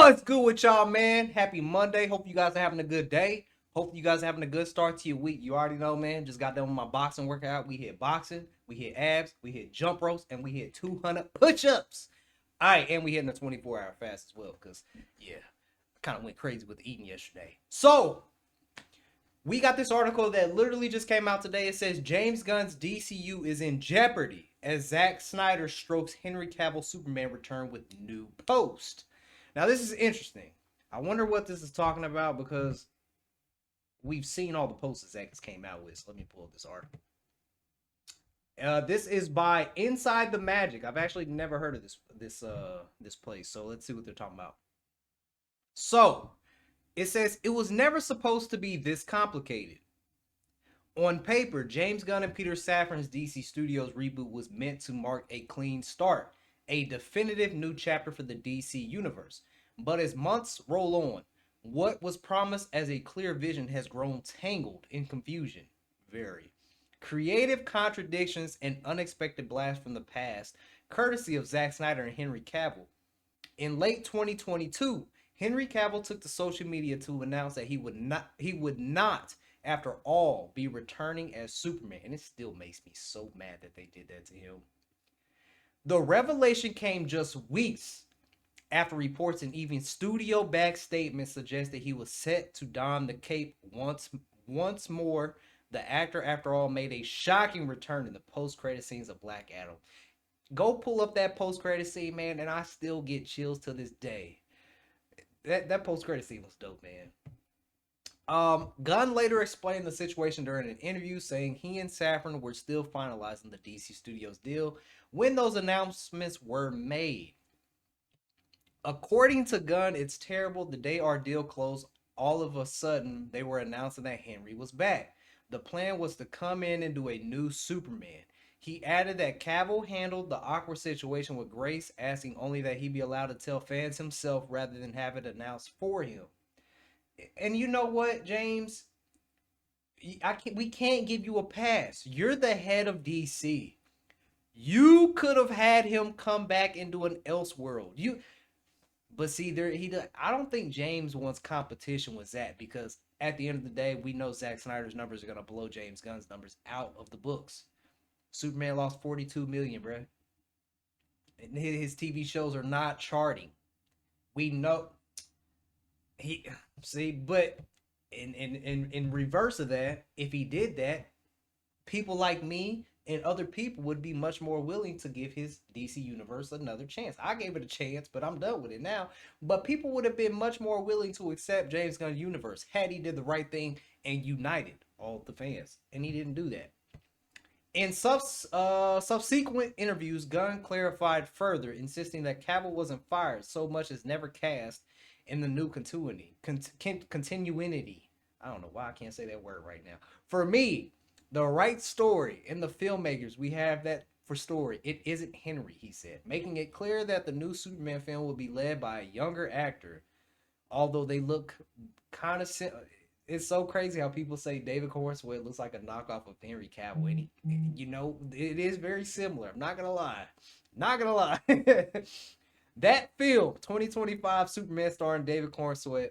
What's good with y'all, man? Happy Monday. Hope you guys are having a good day. Hope you guys are having a good start to your week. You already know, man. Just got done with my boxing workout. We hit boxing, we hit abs, we hit jump ropes, and we hit 200 push-ups. All right, and we hitting a 24-hour fast as well because, yeah, I kind of went crazy with eating yesterday. So, we got this article that literally just came out today. It says James Gunn's DCU is in jeopardy as Zack Snyder strokes Henry Cavill Superman return with new post. Now, this is interesting. I wonder what this is talking about because we've seen all the posts that Zack came out with. So let me pull up this article. This is by Inside the Magic. I've actually never heard of this place. So let's see what they're talking about. So it says it was never supposed to be this complicated. On paper, James Gunn and Peter Safran's DC Studios reboot was meant to mark a clean start, a definitive new chapter for the DC universe. But as months roll on, what was promised as a clear vision has grown tangled in confusion. Very. Creative contradictions and unexpected blasts from the past, courtesy of Zack Snyder and Henry Cavill. In late 2022, Henry Cavill took to social media to announce that he would not, after all, be returning as Superman. And it still makes me so mad that they did that to him. The revelation came just weeks after reports and even studio-backed statements suggested he was set to don the cape once more. The actor, after all, made a shocking return in the post-credit scenes of Black Adam. Go pull up that post-credit scene, man, and I still get chills to this day. That post-credit scene was dope, man. Gunn later explained the situation during an interview, saying he and Safran were still finalizing the DC Studios deal when those announcements were made. According to Gunn, it's terrible. The day our deal closed, all of a sudden, they were announcing that Henry was back. The plan was to come in and do a new Superman. He added that Cavill handled the awkward situation with grace, asking only that he be allowed to tell fans himself rather than have it announced for him. And you know what, James? We can't give you a pass. You're the head of DC. You could have had him come back into an Elseworld. But see, I don't think James wants competition with Zack because at the end of the day, we know Zack Snyder's numbers are gonna blow James Gunn's numbers out of the books. Superman lost 42 million, bro. And his TV shows are not charting. We know but in reverse of that, if he did that, people like me and other people would be much more willing to give his DC universe another chance. I gave it a chance, but I'm done with it now. But people would have been much more willing to accept James Gunn's universe had he did the right thing and united all the fans. And he didn't do that. In subsequent interviews, Gunn clarified further, insisting that Cavill wasn't fired so much as never cast in the new continuity. I don't know why I can't say that word right now. For me, the right story in the filmmakers, we have that for story. It isn't Henry, he said, making it clear that the new Superman film will be led by a younger actor, although they look kind of it's so crazy how people say David Cornswell looks like a knockoff of Henry Cavill, and you know it is very similar. I'm not gonna lie. That film, 2025 Superman starring David Cornswell,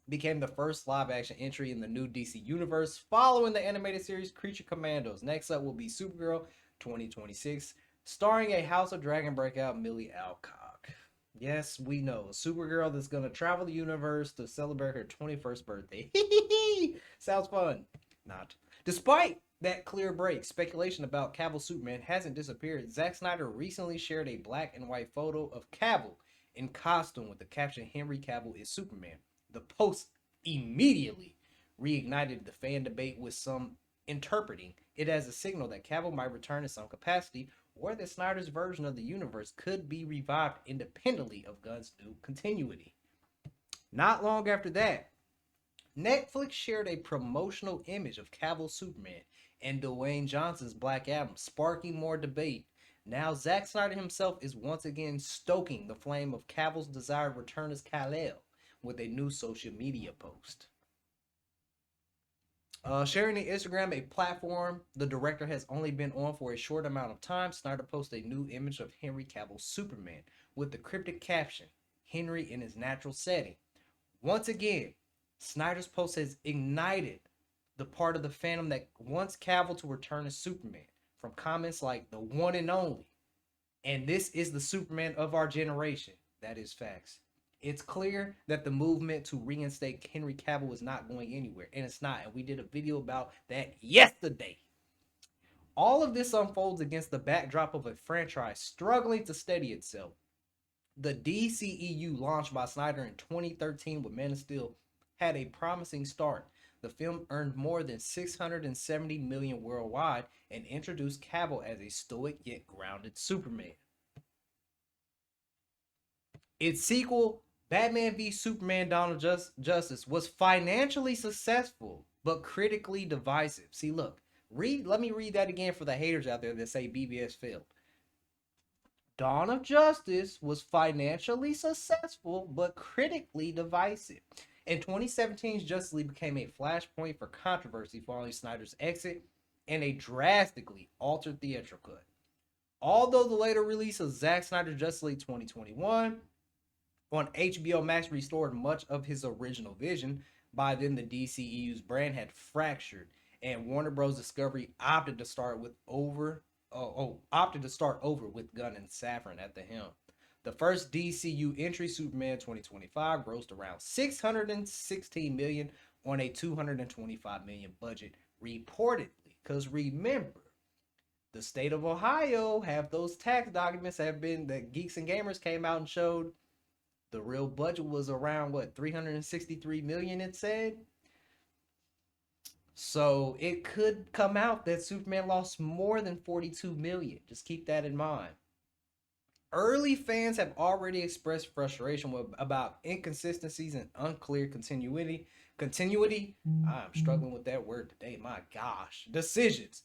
became the first live-action entry in the new DC universe following the animated series Creature Commandos. Next up will be Supergirl 2026, starring a House of Dragon breakout Millie Alcock. Yes, we know. Supergirl that's going to travel the universe to celebrate her 21st birthday. Sounds fun. Not. Despite that clear break, speculation about Cavill Superman hasn't disappeared. Zack Snyder recently shared a black and white photo of Cavill in costume with the caption, "Henry Cavill is Superman." The post immediately reignited the fan debate, with some interpreting it as a signal that Cavill might return in some capacity, or that Snyder's version of the universe could be revived independently of Gunn's new continuity. Not long after that, Netflix shared a promotional image of Cavill's Superman and Dwayne Johnson's Black Adam, sparking more debate. Now, Zack Snyder himself is once again stoking the flame of Cavill's desired return as Kal-El with a new social media post. Sharing the Instagram, a platform the director has only been on for a short amount of time, Snyder posted a new image of Henry Cavill's Superman with the cryptic caption, Henry in his natural setting. Once again, Snyder's post has ignited the part of the fandom that wants Cavill to return as Superman, from comments like the one and only, and this is the Superman of our generation. That is facts. It's clear that the movement to reinstate Henry Cavill is not going anywhere, and it's not. And we did a video about that yesterday. All of this unfolds against the backdrop of a franchise struggling to steady itself. The DCEU, launched by Snyder in 2013 with Man of Steel, had a promising start. The film earned more than $670 million worldwide and introduced Cavill as a stoic yet grounded Superman. Its sequel, Batman v Superman: Dawn of Justice, was financially successful but critically divisive. See, look, let me read that again for the haters out there that say BVS failed. Dawn of Justice was financially successful but critically divisive. In 2017's Justice League became a flashpoint for controversy following Snyder's exit and a drastically altered theatrical cut. Although the later release of Zack Snyder's Justice League 2021 on HBO Max restored much of his original vision, by then the DCEU's brand had fractured, and Warner Bros. Discovery opted to start over with Gunn and Safran at the helm. The first DCU entry, Superman 2025, grossed around $616 million on a $225 million budget, reportedly. Because remember, the state of Ohio have those tax documents that Geeks and Gamers came out and showed. The real budget was around $363 million, it said. So it could come out that Superman lost more than $42 million. Just keep that in mind. Early fans have already expressed frustration about inconsistencies and unclear continuity. I'm struggling with that word today. My gosh. Decisions,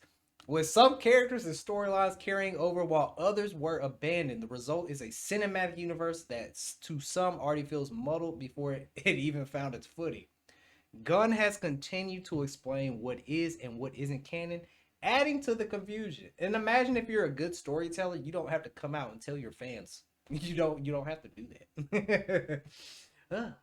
with some characters and storylines carrying over while others were abandoned. The result is a cinematic universe that to some already feels muddled before it even found its footing. Gunn has continued to explain what is and what isn't canon, adding to the confusion. And imagine if you're a good storyteller, you don't have to come out and tell your fans. You don't have to do that.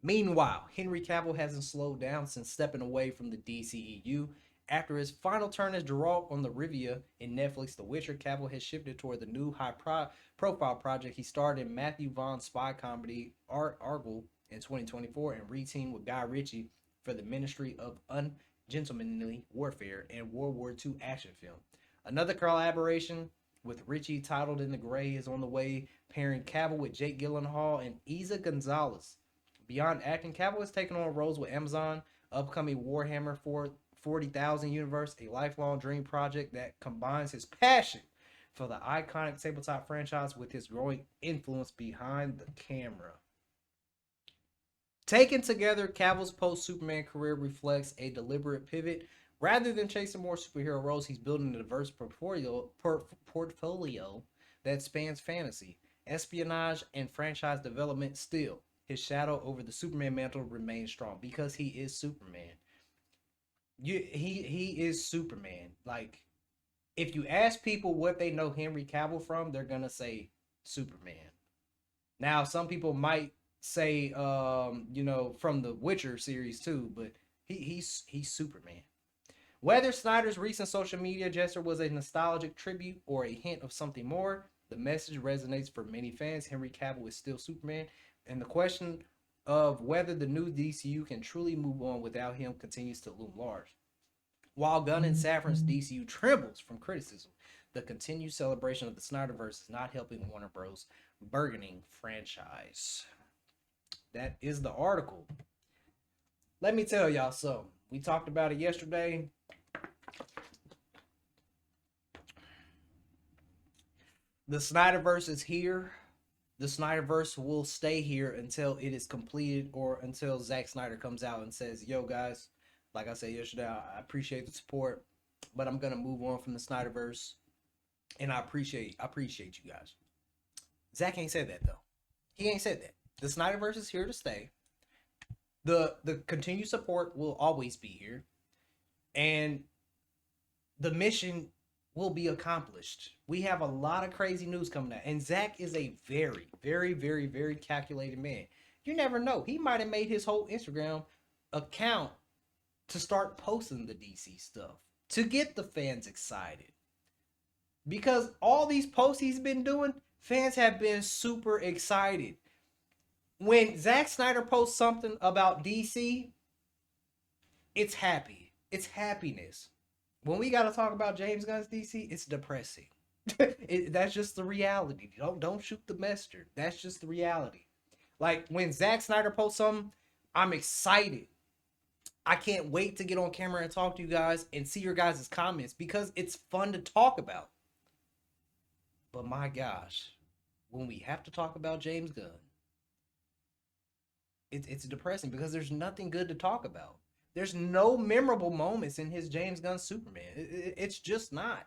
Meanwhile, Henry Cavill hasn't slowed down since stepping away from the DCEU. After his final turn as Geralt on the Rivia in Netflix The Witcher, Cavill has shifted toward the new high-profile project he starred in Matthew Vaughn's spy comedy Argyll in 2024 and reteamed with Guy Ritchie for the Ministry of Ungentlemanly Warfare and World War II action film. Another collaboration with Ritchie titled In the Gray is on the way, pairing Cavill with Jake Gyllenhaal and Isa Gonzalez. Beyond acting, Cavill has taken on roles with Amazon, upcoming Warhammer 40,000 universe, a lifelong dream project that combines his passion for the iconic tabletop franchise with his growing influence behind the camera. Taken together, Cavill's post-Superman career reflects a deliberate pivot. Rather than chasing more superhero roles, he's building a diverse portfolio that spans fantasy, espionage, and franchise development. Still, his shadow over the Superman mantle remains strong because he is Superman. He is Superman. Like, if you ask people what they know Henry Cavill from, they're gonna say Superman. Now, some people might say from the Witcher series too, but he's Superman. Whether Snyder's recent social media gesture was a nostalgic tribute or a hint of something more, the message resonates for many fans. Henry Cavill is still Superman, and the question of whether the new DCU can truly move on without him continues to loom large. While Gunn and Safran's DCU trembles from criticism, the continued celebration of the SnyderVerse is not helping Warner Bros. Burgeoning franchise. That is the article. Let me tell y'all something. We talked about it yesterday. The SnyderVerse is here. The SnyderVerse will stay here until it is completed or until Zack Snyder comes out and says, yo guys, like I said yesterday, I appreciate the support, but I'm going to move on from the SnyderVerse. And I appreciate you guys. Zack ain't said that though. He ain't said that. The SnyderVerse is here to stay. The continued support will always be here. And the mission will be accomplished. We have a lot of crazy news coming out. And Zack is a very, very, very, very calculated man. You never know. He might have made his whole Instagram account to start posting the DC stuff to get the fans excited. Because all these posts he's been doing, fans have been super excited. When Zack Snyder posts something about DC, it's happy. It's happiness. When we got to talk about James Gunn's DC, it's depressing. That's just the reality. Don't shoot the messenger. That's just the reality. Like when Zack Snyder posts something, I'm excited. I can't wait to get on camera and talk to you guys and see your guys' comments because it's fun to talk about. But my gosh, when we have to talk about James Gunn, it's depressing because there's nothing good to talk about. There's no memorable moments in his James Gunn Superman. It's just not.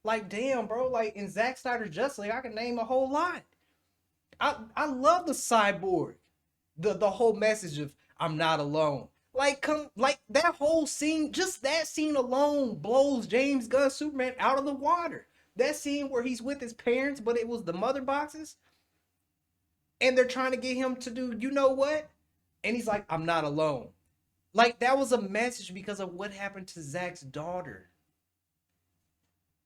Like, damn, bro. Like, in Zack Snyder's Justice League, I can name a whole lot. I love the cyborg. The whole message of, I'm not alone. Like, that whole scene, just that scene alone blows James Gunn Superman out of the water. That scene where he's with his parents, but it was the mother boxes. And they're trying to get him to do, you know what? And he's like, I'm not alone. Like, that was a message because of what happened to Zack's daughter.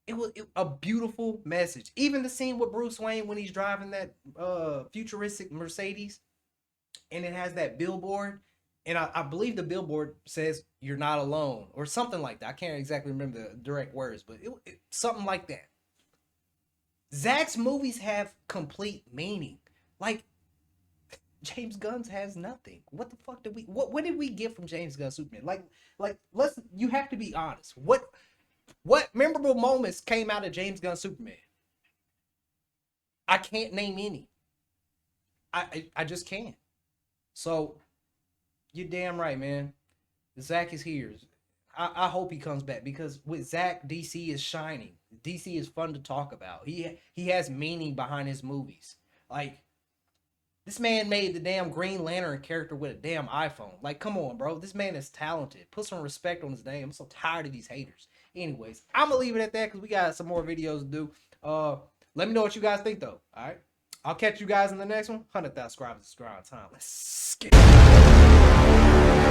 It was a beautiful message. Even the scene with Bruce Wayne when he's driving that futuristic Mercedes and it has that billboard. And I believe the billboard says, you're not alone or something like that. I can't exactly remember the direct words, but something like that. Zack's movies have complete meaning. Like, James Gunn's has nothing. What the fuck did what did we get from James Gunn Superman? You have to be honest. What memorable moments came out of James Gunn Superman? I can't name any. I just can't. So you're damn right, man. Zack is here. I hope he comes back because with Zack, DC is shining. DC is fun to talk about. He has meaning behind his movies. Like, this man made the damn Green Lantern character with a damn iPhone. Like, come on, bro. This man is talented. Put some respect on his name. I'm so tired of these haters. Anyways, I'm going to leave it at that because we got some more videos to do. Let me know what you guys think, though. All right? I'll catch you guys in the next one. 100,000 subscribers is grind time. Let's get it.